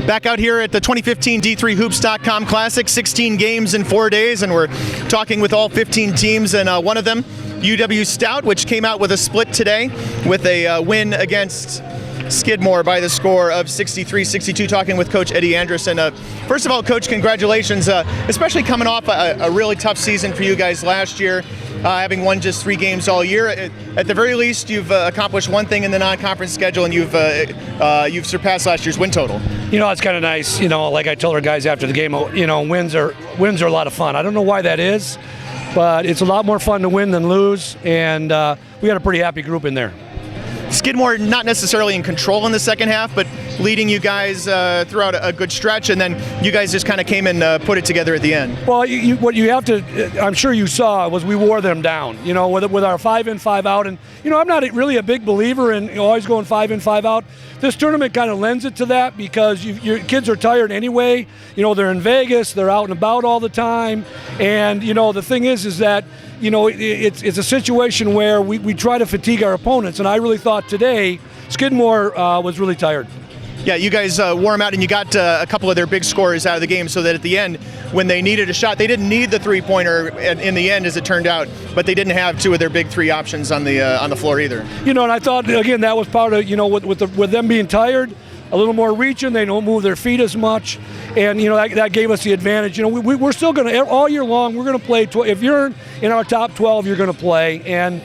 Back out here at the 2015 D3Hoops.com Classic, 16 games in 4 days, and we're talking with all 15 teams, and one of them, UW-Stout, which came out with a split today with a win against Skidmore by the score of 63-62, talking with Coach Eddie Andrist. And first of all, Coach, congratulations, especially coming off a really tough season for you guys last year, having won just 3 games all year. At the very least, you've accomplished one thing in the non-conference schedule, and you've surpassed last year's win total. You know, it's kind of nice. You know, like I told our guys after the game, you know, wins are a lot of fun. I don't know why that is, but it's a lot more fun to win than lose, and we got a pretty happy group in there. Skidmore not necessarily in control in the second half, but leading you guys throughout a good stretch, and then you guys just kind of came and put it together at the end. Well, what you have to, I'm sure you saw, was we wore them down, you know, with our 5 in, 5 out. And, you know, I'm not really a big believer in always going 5 in, 5 out. This tournament kind of lends it to that because your kids are tired anyway. You know, they're in Vegas, they're out and about all the time. And, you know, the thing is that, you know, it's a situation where we try to fatigue our opponents. And I really thought today Skidmore was really tired. Yeah, you guys wore them out, and you got a couple of their big scorers out of the game, so that at the end, when they needed a shot, they didn't need the three-pointer in the end, as it turned out, but they didn't have 2 of their big 3 options on the floor either. You know, and I thought, again, that was part of, you know, with them being tired, a little more reaching, they don't move their feet as much, and, you know, that gave us the advantage. You know, we're still going to, all year long, we're going to play. If you're in our top 12, you're going to play, and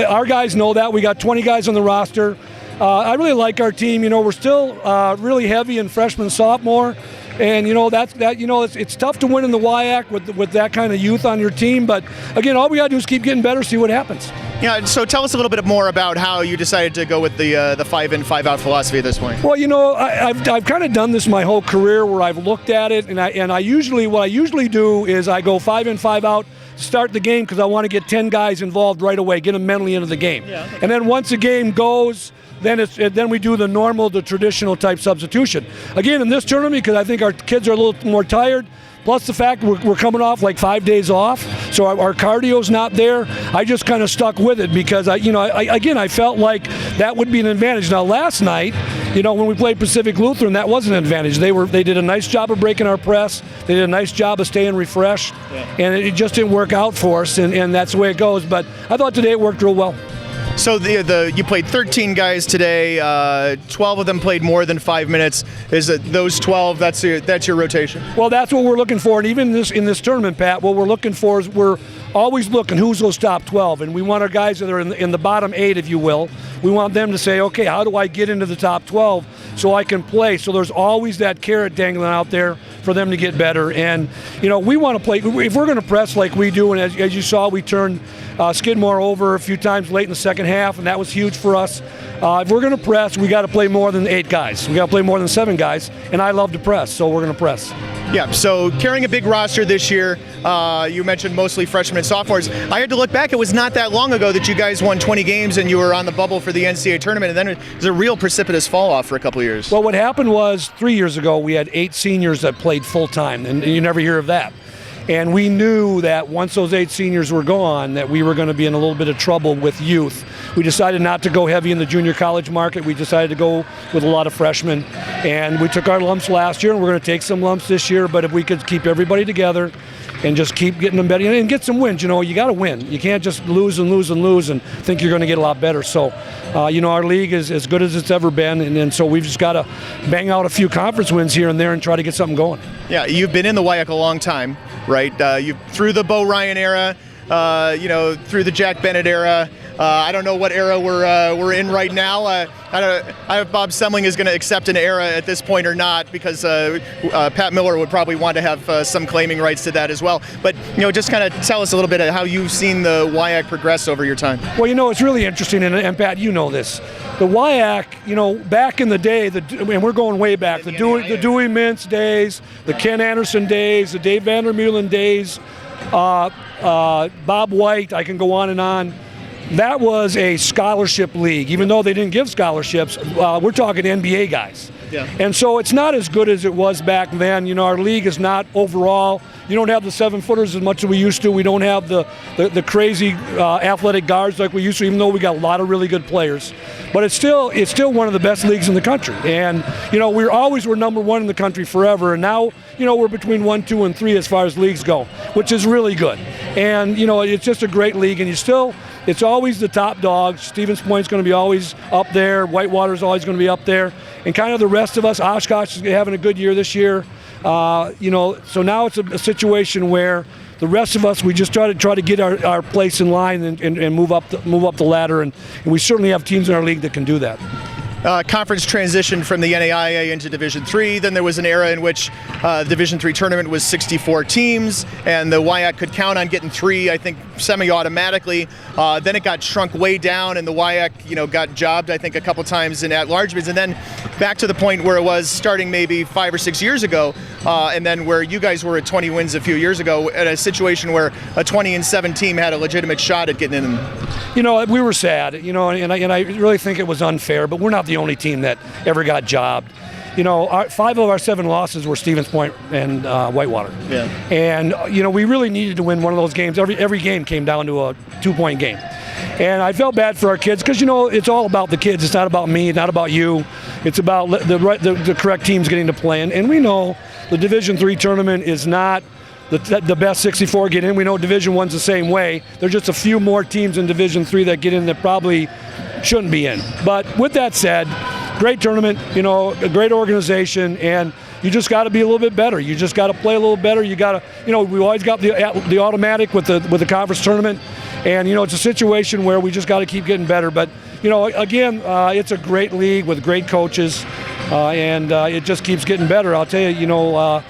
our guys know that. We got 20 guys on the roster. I really like our team. You know, we're still really heavy in freshman, sophomore, and you know it's tough to win in the WIAC with that kind of youth on your team. But again, all we got to do is keep getting better, see what happens. Yeah. So tell us a little bit more about how you decided to go with the 5 in, 5 out philosophy at this point. Well, you know, I've kind of done this my whole career, where I've looked at it, and I usually do is I go 5 in, 5 out. Start the game because I want to get 10 guys involved right away, get them mentally into the game. Yeah. And then once the game goes, then we do the traditional type substitution. Again, in this tournament, because I think our kids are a little more tired, plus the fact we're coming off like 5 days off, so our cardio's not there. I just kind of stuck with it because I felt like that would be an advantage. Now last night, you know, when we played Pacific Lutheran, that wasn't an advantage. They did a nice job of breaking our press. They did a nice job of staying refreshed, and it just didn't work out for us, and that's the way it goes. But I thought today it worked real well. So you played 13 guys today. 12 of them played more than 5 minutes. Is it those 12? That's your rotation? Well, that's what we're looking for, and even in this tournament, Pat, what we're looking for is we're always looking who's those top 12, and we want our guys that are in the bottom 8, if you will. We want them to say, okay, how do I get into the top 12 so I can play? So there's always that carrot dangling out there for them to get better. And, you know, we want to play. If we're going to press like we do, and as you saw, we turned Skidmore over a few times late in the second half, and that was huge for us. If we're going to press, we got to play more than 8 guys. We got to play more than 7 guys, and I love to press, so we're going to press. Yeah, so carrying a big roster this year, you mentioned mostly freshmen and sophomores. I had to look back. It was not that long ago that you guys won 20 games and you were on the bubble for the NCAA tournament, and then it was a real precipitous fall off for a couple of years. Well, what happened was 3 years ago we had 8 seniors that played full-time, and you never hear of that. And we knew that once those 8 seniors were gone, that we were going to be in a little bit of trouble with youth. We decided not to go heavy in the junior college market. We decided to go with a lot of freshmen. And we took our lumps last year, and we're going to take some lumps this year. But if we could keep everybody together and just keep getting them better and get some wins, you know, you got to win. You can't just lose and lose and lose and think you're going to get a lot better. So, you know, our league is as good as it's ever been. And so we've just got to bang out a few conference wins here and there and try to get something going. Yeah, you've been in the WIAC a long time, right? You through the Bo Ryan era, you know, through the Jack Bennett era. I don't know what era we're in right now. I don't know if Bob Semling is going to accept an era at this point or not, because Pat Miller would probably want to have some claiming rights to that as well. But, you know, just kind of tell us a little bit of how you've seen the WIAC progress over your time. Well, you know, it's really interesting, and Pat, you know this. The WIAC, you know, back in the day, and we're going way back, the Dewey Mintz days, the Ken Anderson days, the Dave Vandermeulen days, Bob White, I can go on and on. That was a scholarship league. Even though they didn't give scholarships, we're talking NBA guys. Yeah. And so it's not as good as it was back then. You know, our league is not overall you don't have the 7-footers as much as we used to. We don't have the crazy athletic guards like we used to, even though we got a lot of really good players. But it's still one of the best leagues in the country. And, we always were number one in the country forever. And now, we're between 1, 2, and 3 as far as leagues go, which is really good. And, it's just a great league. And it's always the top dogs. Stevens Point's going to be always up there. Whitewater's always going to be up there. And kind of the rest of us, Oshkosh is having a good year this year. So now it's a situation where the rest of us, we just try to get our place in line and move up the ladder. And we certainly have teams in our league that can do that. Conference transitioned from the NAIA into Division III. Then there was an era in which the Division III tournament was 64 teams, and the WIAC could count on getting 3, I think, semi-automatically. Then it got shrunk way down, and the WIAC, got jobbed, I think, a couple times in at-large bids, and then back to the point where it was starting maybe 5 or 6 years ago, and then where you guys were at 20 wins a few years ago, at a situation where a 20-7 team had a legitimate shot at getting in. We were sad, and I really think it was unfair, but we're not the only team that ever got jobbed. 5 of our 7 losses were Stevens Point and Whitewater. Yeah. And we really needed to win one of those games. Every game came down to a 2-point game. And I felt bad for our kids because it's all about the kids. It's not about me. It's not about you. It's about the correct teams getting to play. And we know the Division III tournament is not the best 64 get in. We know Division I's the same way. There's just a few more teams in Division III that get in that probably shouldn't be in. But with that said, great tournament, a great organization, and you just got to be a little bit better. You just got to play a little better. You got to, we always got the automatic with the conference tournament, and it's a situation where we just got to keep getting better. But again, it's a great league with great coaches, and it just keeps getting better. I'll tell you,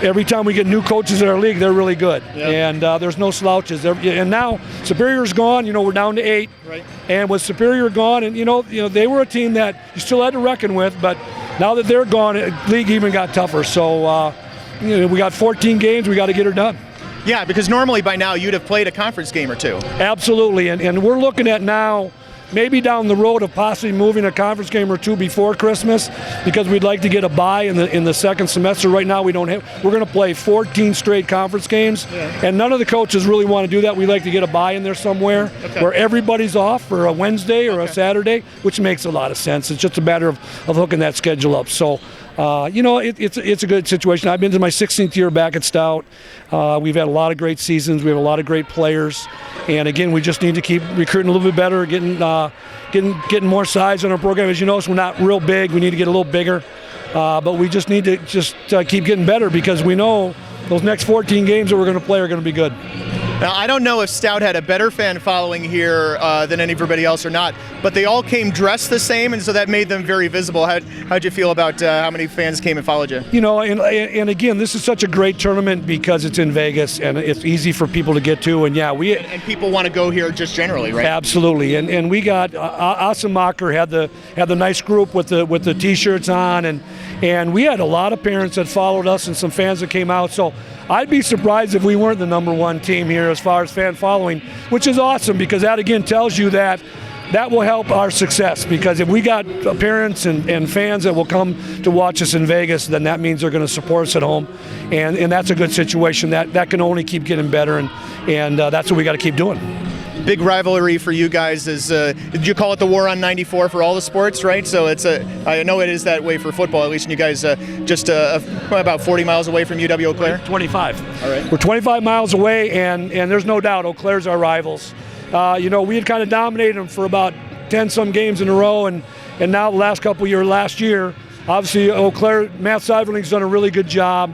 every time we get new coaches in our league, they're really good. Yep. And there's no slouches. And now Superior's gone. We're down to 8. Right. And with Superior gone, and they were a team that you still had to reckon with. But now that they're gone, the league even got tougher. So we got 14 games. We got to get her done. Yeah, because normally by now you'd have played a conference game or 2. Absolutely. And we're looking at now, maybe down the road of possibly moving a conference game or 2 before Christmas, because we'd like to get a bye in the second semester. Right now we don't have. We're going to play 14 straight conference games, and none of the coaches really want to do that. We like to get a bye in there somewhere where everybody's off for a Wednesday or a Saturday, which makes a lot of sense. It's just a matter of hooking that schedule up. So. It's a good situation. I've been to my 16th year back at Stout. We've had a lot of great seasons. We have a lot of great players, and again, we just need to keep recruiting a little bit better, getting more size on our program. As you notice, we're not real big. We need to get a little bigger, but we just need to keep getting better because we know those next 14 games that we're going to play are going to be good. Now, I don't know if Stout had a better fan following here than everybody else or not, but they all came dressed the same, and so that made them very visible. How'd you feel about how many fans came and followed you? And again, this is such a great tournament because it's in Vegas, and it's easy for people to get to, and and people want to go here just generally, right? Absolutely, and we got Asemacher had the nice group with the T-shirts on, and we had a lot of parents that followed us and some fans that came out, so I'd be surprised if we weren't the number 1 team here as far as fan following, which is awesome because that again tells you that will help our success, because if we got parents and fans that will come to watch us in Vegas, then that means they're going to support us at home, and that's a good situation. That can only keep getting better, and that's what we got to keep doing. Big rivalry for you guys is, did you call it the War on 94 for all the sports, right? So I know it is that way for football, at least, and you guys just about 40 miles away from UW-Eau Claire? 25. All right. We're 25 miles away, and there's no doubt Eau Claire's our rivals. We had kind of dominated them for about 10-some games in a row, and now the last couple of years, last year, obviously Eau Claire, Matt Seiverling's done a really good job.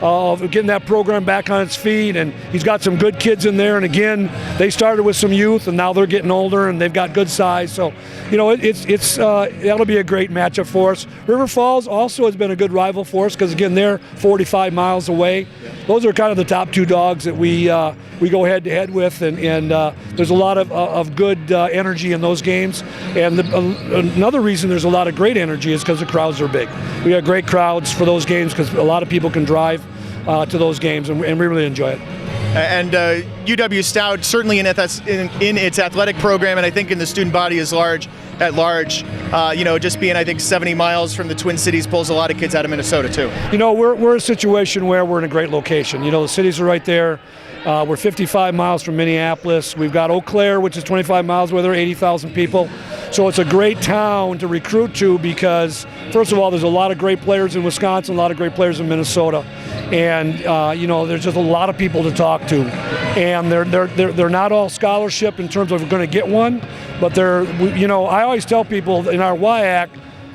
Of getting that program back on its feet, and he's got some good kids in there, and again, they started with some youth and now they're getting older and they've got good size, so that'll be a great matchup for us. River Falls also has been a good rival for us because again, they're 45 miles away. Those are kind of the top 2 dogs that we go head to head with, and there's a lot of good energy in those games, and another reason there's a lot of great energy is because the crowds are big. We have great crowds for those games because a lot of people can drive to those games, and we really enjoy it. And UW-Stout, certainly in its athletic program, and I think in the student body as large, at large. Just being, I think, 70 miles from the Twin Cities pulls a lot of kids out of Minnesota too. We're in a situation where we're in a great location. The cities are right there. We're 55 miles from Minneapolis. We've got Eau Claire, which is 25 miles where there are 80,000 people. So it's a great town to recruit to because, first of all, there's a lot of great players in Wisconsin, a lot of great players in Minnesota. And, there's just a lot of people to talk to. And they're not all scholarship in terms of going to get one, but I always tell people in our WIAC,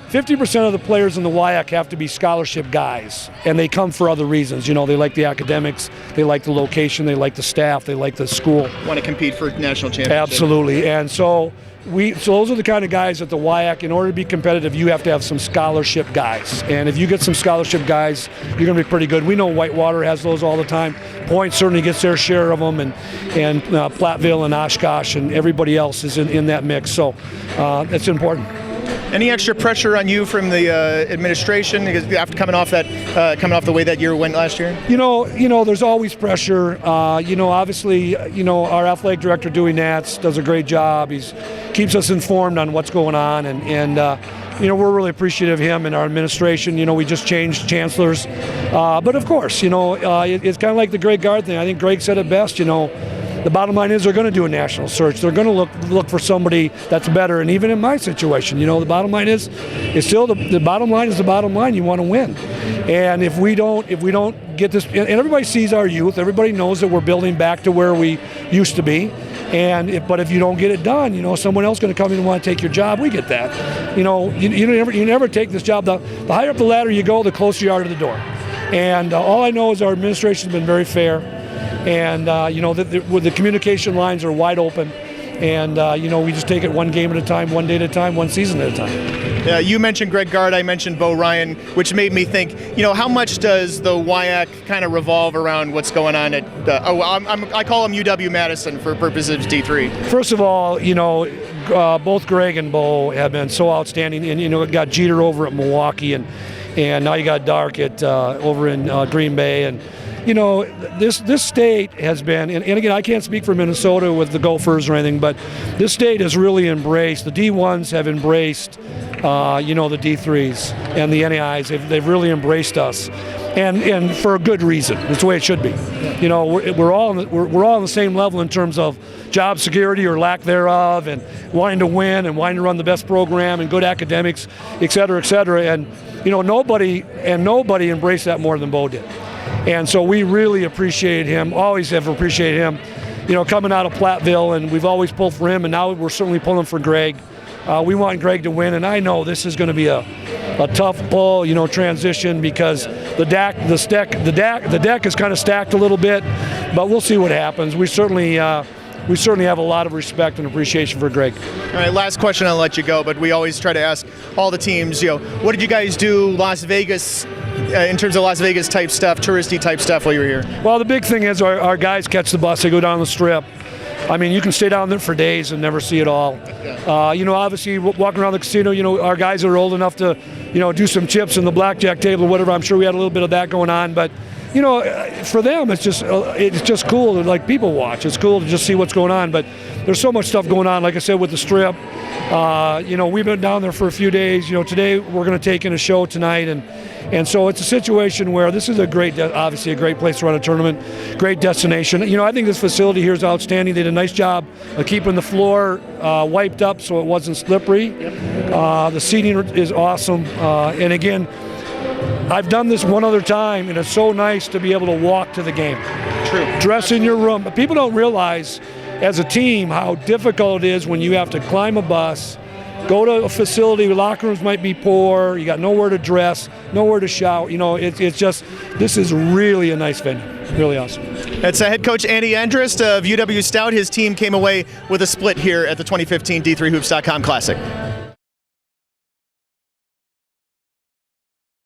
50% of the players in the WIAC have to be scholarship guys, and they come for other reasons. They like the academics, they like the location, they like the staff, they like the school. Want to compete for national championship. Absolutely, and so those are the kind of guys at the WIAC. In order to be competitive, you have to have some scholarship guys, and if you get some scholarship guys, you're going to be pretty good. We know Whitewater has those all the time. Point certainly gets their share of them, and Platteville and Oshkosh and everybody else is in that mix. So that's important. Any extra pressure on you from the administration after coming off the way that year went last year? There's always pressure. Obviously, our athletic director Dewey Nats does a great job. He keeps us informed on what's going on, and we're really appreciative of him and our administration. We just changed chancellors, but of course, it's kind of like the Greg Gard thing. I think Greg said it best. The bottom line is they're going to do a national search. They're going to look for somebody that's better. And even in my situation, the bottom line is still the bottom line is the bottom line. You want to win. And if we don't get this, and everybody sees our youth, everybody knows that we're building back to where we used to be. But if you don't get it done, someone else is going to come in and want to take your job. We get that. You never take this job. The higher up the ladder you go, the closer you are to the door. And all I know is our administration has been very fair. And, the communication lines are wide open. And, we just take it one game at a time, one day at a time, one season at a time. You mentioned Greg Gard, I mentioned Bo Ryan, which made me think, how much does the WIAC kind of revolve around what's going on at, I call him UW-Madison for purposes of D3. First of all, both Greg and Bo have been so outstanding. And, got Jeter over at Milwaukee, and now you got Dark at over in Green Bay. And, this state has been, and again, I can't speak for Minnesota with the Gophers or anything, but this state has really embraced, the D1s have embraced, the D3s and the NAIs. They've really embraced us, and for a good reason. It's the way it should be. We're all on the same level in terms of job security or lack thereof, and wanting to win and wanting to run the best program and good academics, et cetera, et cetera. And nobody embraced that more than Bo did. And so we really appreciate him, always have appreciated him, coming out of Platteville, and we've always pulled for him, and now we're certainly pulling for Greg. We want Greg to win, and I know this is going to be a tough pull, transition, because the deck is kind of stacked a little bit, but we'll see what happens. We certainly have a lot of respect and appreciation for Greg. All right, last question, I'll let you go, but we always try to ask all the teams, what did you guys do Las Vegas in terms of Las Vegas type stuff, touristy type stuff while you were here? Well, the big thing is our guys catch the bus, they go down the strip. I mean, you can stay down there for days and never see it all. Obviously, walking around the casino, our guys are old enough to, do some chips in the blackjack table or whatever. I'm sure we had a little bit of that going on, but for them, it's just cool to people watch. It's cool to just see what's going on. But there's so much stuff going on. Like I said, with the strip, we've been down there for a few days. Today we're going to take in a show tonight, and so it's a situation where this is obviously a great place to run a tournament, great destination. I think this facility here is outstanding. They did a nice job of keeping the floor wiped up so it wasn't slippery. The seating is awesome, and again, I've done this one other time, and it's so nice to be able to walk to the game. True. Dress in your room. But people don't realize, as a team, how difficult it is when you have to climb a bus, go to a facility, locker rooms might be poor, you got nowhere to dress, nowhere to shower. This is really a nice venue. Really awesome. That's head coach Eddie Andrist of UW-Stout. His team came away with a split here at the 2015 D3Hoops.com Classic.